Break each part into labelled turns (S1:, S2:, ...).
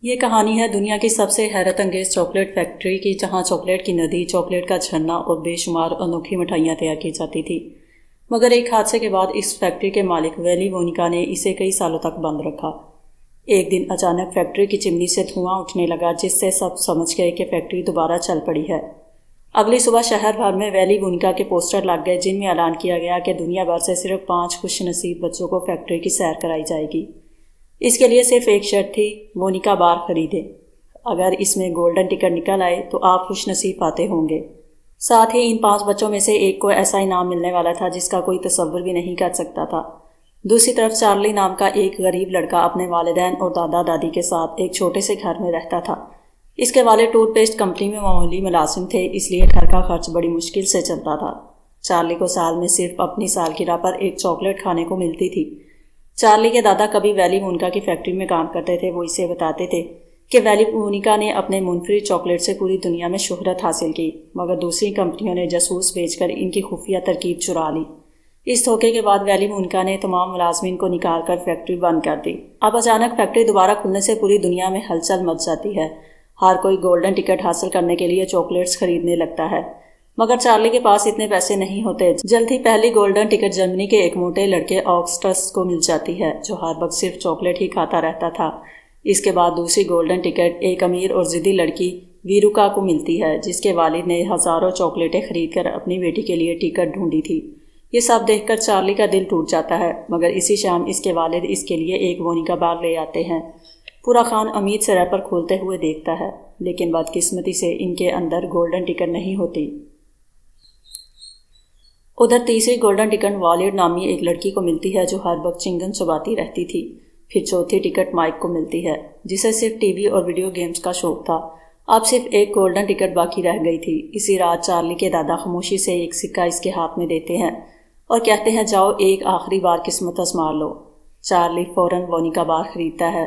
S1: یہ کہانی ہے دنیا کی سب سے حیرت انگیز چاکلیٹ فیکٹری کی، جہاں چاکلیٹ کی ندی، چاکلیٹ کا جھرنا اور بے شمار انوکھی مٹھائیاں تیار کی جاتی تھی۔ مگر ایک حادثے کے بعد اس فیکٹری کے مالک ویلی وونکا نے اسے کئی سالوں تک بند رکھا۔ ایک دن اچانک فیکٹری کی چمنی سے دھواں اٹھنے لگا، جس سے سب سمجھ گئے کہ فیکٹری دوبارہ چل پڑی ہے۔ اگلی صبح شہر بھر میں ویلی وونکا کے پوسٹر لگ گئے، جن میں اعلان کیا گیا کہ دنیا بھر سے صرف 5 خوش نصیب بچوں کو فیکٹری کی سیر کرائی جائے گی۔ اس کے لیے صرف ایک شرط تھی، وونکا بار خریدے۔ اگر اس میں گولڈن ٹکٹ نکل آئے تو آپ خوش نصیب پاتے ہوں گے۔ ساتھ ہی ان 5 بچوں میں سے ایک کو ایسا انعام ملنے والا تھا جس کا کوئی تصور بھی نہیں کر سکتا تھا۔ دوسری طرف چارلی نام کا ایک غریب لڑکا اپنے والدین اور دادا دادی کے ساتھ ایک چھوٹے سے گھر میں رہتا تھا۔ اس کے والد ٹوتھ پیسٹ کمپنی میں معمولی ملازم تھے، اس لیے گھر کا خرچ بڑی مشکل سے چلتا تھا۔ چارلی کو سال میں صرف اپنی سالگرہ پر ایک چاکلیٹ کھانے کو ملتی تھی۔ چارلی کے دادا کبھی ویلی وونکا کی فیکٹری میں کام کرتے تھے۔ وہ اسے بتاتے تھے کہ ویلی وونکا نے اپنے منفرد چاکلیٹ سے پوری دنیا میں شہرت حاصل کی، مگر دوسری کمپنیوں نے جاسوس بھیج کر ان کی خفیہ ترکیب چرا لی۔ اس دھوکے کے بعد ویلی وونکا نے تمام ملازمین کو نکال کر فیکٹری بند کر دی۔ اب اچانک فیکٹری دوبارہ کھلنے سے پوری دنیا میں ہلچل مچ جاتی ہے۔ ہر کوئی گولڈن ٹکٹ حاصل کرنے کے لیے چاکلیٹس خریدنے لگتا ہے، مگر چارلی کے پاس اتنے پیسے نہیں ہوتے۔ جلد ہی پہلی گولڈن ٹکٹ جرمنی کے ایک موٹے لڑکے آگسٹس کو مل جاتی ہے، جو ہر وقت صرف چاکلیٹ ہی کھاتا رہتا تھا۔ اس کے بعد دوسری گولڈن ٹکٹ ایک امیر اور ضدی لڑکی ویروکا کو ملتی ہے، جس کے والد نے ہزاروں چاکلیٹیں خرید کر اپنی بیٹی کے لیے ٹکٹ ڈھونڈی تھی۔ یہ سب دیکھ کر چارلی کا دل ٹوٹ جاتا ہے، مگر اسی شام اس کے والد اس کے لیے ایک وونکا بار لے آتے ہیں۔ پورا خان امید سے ریپر کھولتے ہوئے دیکھتا ہے، لیکن بدقسمتی سے ان کے اندر گولڈن ٹکٹ نہیں ہوتی۔ ادھر تیسری گولڈن ٹکٹ والیٹ نامی ایک لڑکی کو ملتی ہے، جو ہر وقت چنگم چباتی رہتی تھی۔ پھر چوتھی ٹکٹ مائک کو ملتی ہے، جسے صرف ٹی وی اور ویڈیو گیمز کا شوق تھا۔ اب صرف ایک گولڈن ٹکٹ باقی رہ گئی تھی۔ اسی رات چارلی کے دادا خاموشی سے ایک سکہ اس کے ہاتھ میں دیتے ہیں اور کہتے ہیں، جاؤ ایک آخری بار قسمت آزما لو۔ چارلی فوراً وونکا بار خریدتا ہے،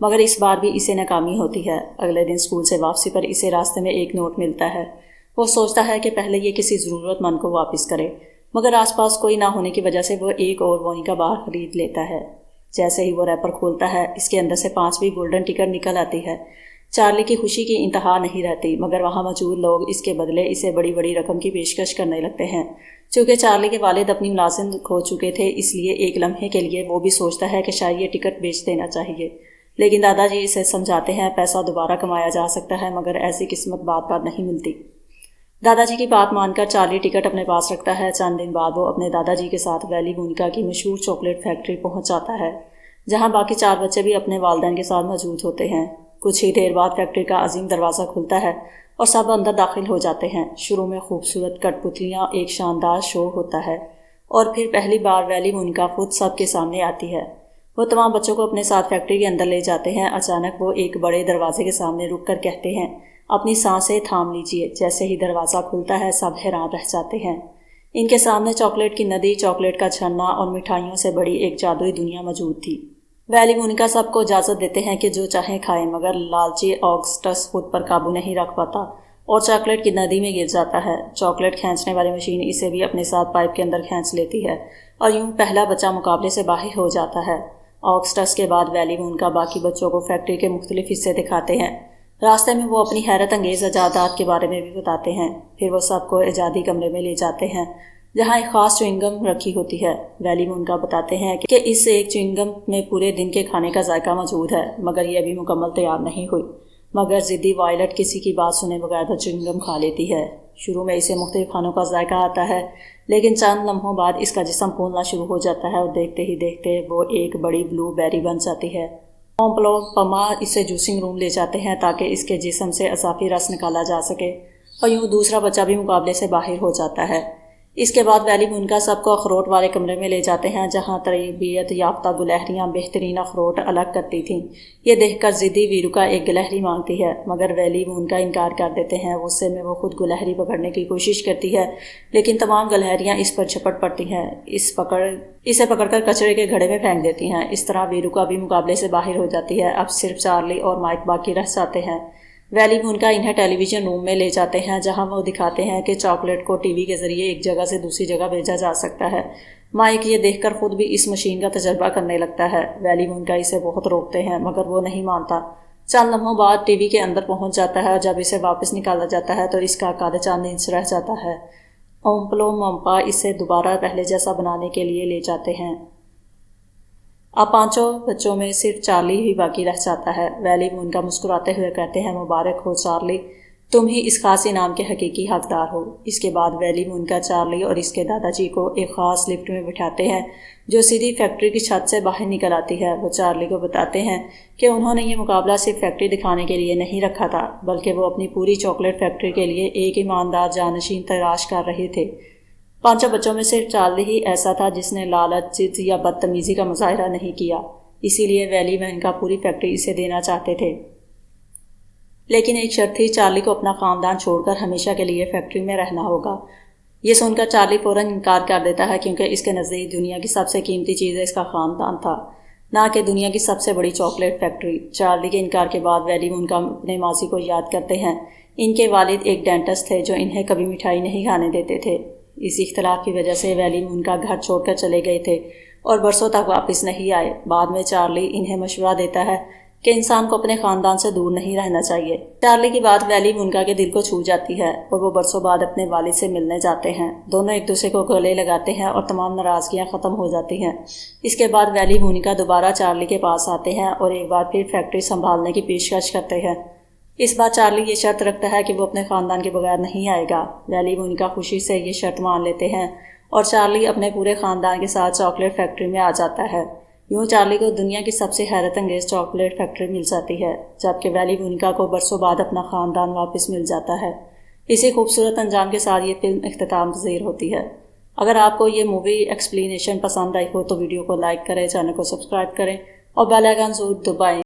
S1: مگر اس بار بھی اسے ناکامی ہوتی ہے۔ اگلے دن اسکول سے واپسی پر اسے راستے میں ایک نوٹ ملتا ہے۔ وہ سوچتا ہے کہ پہلے یہ کسی ضرورت مند کو واپس کرے، مگر آس پاس کوئی نہ ہونے کی وجہ سے وہ ایک اور وونکا بار خرید لیتا ہے۔ جیسے ہی وہ ریپر کھولتا ہے، اس کے اندر سے 5ویں گولڈن ٹکٹ نکل آتی ہے۔ چارلی کی خوشی کی انتہا نہیں رہتی، مگر وہاں موجود لوگ اس کے بدلے اسے بڑی بڑی رقم کی پیشکش کرنے لگتے ہیں۔ چونکہ چارلی کے والد اپنی ملازمت کھو چکے تھے، اس لیے ایک لمحے کے لیے وہ بھی سوچتا ہے کہ شاید یہ ٹکٹ بیچ دینا چاہیے، لیکن دادا جی اسے سمجھاتے ہیں پیسہ دوبارہ کمایا جا سکتا ہے، مگر ایسی قسمت بات بات نہیں ملتی۔ دادا جی کی بات مان کر چارلی ٹکٹ اپنے پاس رکھتا ہے۔ چند دن بعد وہ اپنے دادا جی کے ساتھ ویلی وونکا کی مشہور چاکلیٹ فیکٹری پہنچ جاتا ہے، جہاں باقی 4 بچے بھی اپنے والدین کے ساتھ موجود ہوتے ہیں۔ کچھ ہی دیر بعد فیکٹری کا عظیم دروازہ کھلتا ہے اور سب اندر داخل ہو جاتے ہیں۔ شروع میں خوبصورت کٹ پتلیاں، ایک شاندار شو ہوتا ہے، اور پھر پہلی بار ویلی وونکا خود سب کے سامنے آتی ہے۔ وہ تمام بچوں کو اپنے ساتھ فیکٹری کے اندر لے جاتے ہیں۔ اچانک وہ ایک بڑے دروازے کے سامنے رک کر کہتے ہیں، اپنی سانسیں تھام لیجئے۔ جیسے ہی دروازہ کھلتا ہے، سب حیران رہ جاتے ہیں۔ ان کے سامنے چاکلیٹ کی ندی، چاکلیٹ کا جھرنا اور مٹھائیوں سے بڑی ایک جادوئی دنیا موجود تھی۔ ویلی وونکا سب کو اجازت دیتے ہیں کہ جو چاہیں کھائیں، مگر لالچی آگسٹس خود پر قابو نہیں رکھ پاتا اور چاکلیٹ کی ندی میں گر جاتا ہے۔ چاکلیٹ کھینچنے والی مشین اسے بھی اپنے ساتھ پائپ کے اندر کھینچ لیتی ہے، اور یوں پہلا بچہ مقابلے سے باہر ہو جاتا ہے۔ آگسٹس کے بعد ویلی وونکا باقی بچوں کو فیکٹری کے مختلف حصے دکھاتے ہیں۔ راستے میں وہ اپنی حیرت انگیز ایجادات کے بارے میں بھی بتاتے ہیں۔ پھر وہ سب کو ایجادی کمرے میں لے جاتے ہیں، جہاں ایک خاص چوئنگم رکھی ہوتی ہے۔ ویلی وونکا بتاتے ہیں کہ اس ایک چوئنگم میں پورے دن کے کھانے کا ذائقہ موجود ہے، مگر یہ ابھی مکمل تیار نہیں ہوئی۔ مگر ضدی وائلٹ کسی کی بات سنے بغیر وہ چوئنگم کھا لیتی ہے۔ شروع میں اسے مختلف کھانوں کا ذائقہ آتا ہے، لیکن چند لمحوں بعد اس کا جسم پھولنا شروع ہو جاتا ہے، اور دیکھتے ہی دیکھتے وہ ایک بڑی بلو بیری بن جاتی ہے۔ پومپلو پما اسے جوسنگ روم لے جاتے ہیں تاکہ اس کے جسم سے اضافی رس نکالا جا سکے، اور یوں دوسرا بچہ بھی مقابلے سے باہر ہو جاتا ہے۔ اس کے بعد ویلی وونکا سب کو اخروٹ والے کمرے میں لے جاتے ہیں، جہاں تربیت یافتہ گلہریاں بہترین اخروٹ الگ کرتی تھیں۔ یہ دیکھ کر ضدی ویروکا ایک گلہری مانگتی ہے، مگر ویلی وونکا انکار کر دیتے ہیں۔ غصے میں وہ خود گلہری پکڑنے کی کوشش کرتی ہے، لیکن تمام گلہریاں اس پر جھپٹ پڑتی ہیں، اسے پکڑ کر کچرے کے گھڑے میں پھینک دیتی ہیں۔ اس طرح ویروکا بھی مقابلے سے باہر ہو جاتی ہے۔ اب صرف چارلی اور مائک باقی رہ جاتے ہیں۔ ویلی وونکا انہیں ٹیلی ویژن روم میں لے جاتے ہیں، جہاں وہ دکھاتے ہیں کہ چاکلیٹ کو ٹی وی کے ذریعے ایک جگہ سے دوسری جگہ بھیجا جا سکتا ہے۔ مائک یہ دیکھ کر خود بھی اس مشین کا تجربہ کرنے لگتا ہے۔ ویلی وونکا اسے بہت روکتے ہیں، مگر وہ نہیں مانتا۔ چند لمحوں بعد ٹی وی کے اندر پہنچ جاتا ہے اور جب اسے واپس نکالا جاتا ہے تو اس کا کالے چاند انچ رہ جاتا ہے۔ اومپلو ممپا اسے دوبارہ پہلے جیسا بنانے کے لیے لے جاتے ہیں۔ اب 5 بچوں میں صرف چارلی ہی باقی رہ جاتا ہے۔ ویلی مون کا مسکراتے ہوئے کہتے ہیں، مبارک ہو چارلی، تم ہی اس خاص انعام کے حقیقی حقدار ہو۔ اس کے بعد ویلی مون کا چارلی اور اس کے دادا جی کو ایک خاص لفٹ میں بٹھاتے ہیں جو سیدھی فیکٹری کی چھت سے باہر نکل آتی ہے۔ وہ چارلی کو بتاتے ہیں کہ انہوں نے یہ مقابلہ صرف فیکٹری دکھانے کے لیے نہیں رکھا تھا، بلکہ وہ اپنی پوری چاکلیٹ فیکٹری کے لیے ایک ایماندار جانشین تلاش کر رہے تھے۔ 5 بچوں میں صرف چارلی ہی ایسا تھا جس نے لالچ، ضد یا بدتمیزی کا مظاہرہ نہیں کیا، اسی لیے ویلی مون کا پوری فیکٹری اسے دینا چاہتے تھے۔ لیکن ایک شرط تھی، چارلی کو اپنا خاندان چھوڑ کر ہمیشہ کے لیے فیکٹری میں رہنا ہوگا۔ یہ سن کر چارلی فوراً انکار کر دیتا ہے کیونکہ اس کے نزدیک دنیا کی سب سے قیمتی چیز اس کا خاندان تھا، نہ کہ دنیا کی سب سے بڑی چاکلیٹ فیکٹری۔ چارلی کے انکار کے بعد ویلی مون کا اپنے ماضی کو یاد کرتے ہیں۔ ان کے والد ایک ڈینٹسٹ تھے جو انہیں کبھی مٹھائی نہیں کھانے دیتے تھے۔ اس اختلاف کی وجہ سے ویلی مون کا گھر چھوڑ کر چلے گئے تھے اور برسوں تک واپس نہیں آئے۔ بعد میں چارلی انہیں مشورہ دیتا ہے کہ انسان کو اپنے خاندان سے دور نہیں رہنا چاہیے۔ چارلی کی بات ویلی مونکا کے دل کو چھو جاتی ہے اور وہ برسوں بعد اپنے والد سے ملنے جاتے ہیں۔ دونوں ایک دوسرے کو گلے لگاتے ہیں اور تمام ناراضگیاں ختم ہو جاتی ہیں۔ اس کے بعد ویلی مونکا دوبارہ چارلی کے پاس آتے ہیں اور ایک بار پھر فیکٹری سنبھالنے کی پیشکش کرتے ہیں۔ اس بار چارلی یہ شرط رکھتا ہے کہ وہ اپنے خاندان کے بغیر نہیں آئے گا۔ ویلی مونکا خوشی سے یہ شرط مان لیتے ہیں اور چارلی اپنے پورے خاندان کے ساتھ چاکلیٹ فیکٹری میں آ جاتا ہے۔ یوں چارلی کو دنیا کی سب سے حیرت انگیز چاکلیٹ فیکٹری مل جاتی ہے، جبکہ ویلی مونکا کو برسوں بعد اپنا خاندان واپس مل جاتا ہے۔ اسی خوبصورت انجام کے ساتھ یہ فلم اختتام پذیر ہوتی ہے۔ اگر آپ کو یہ مووی ایکسپلینیشن پسند آئی ہو تو ویڈیو کو لائک کریں، چینل کو سبسکرائب کریں اور بیل آئیکن ضرور دبائیں۔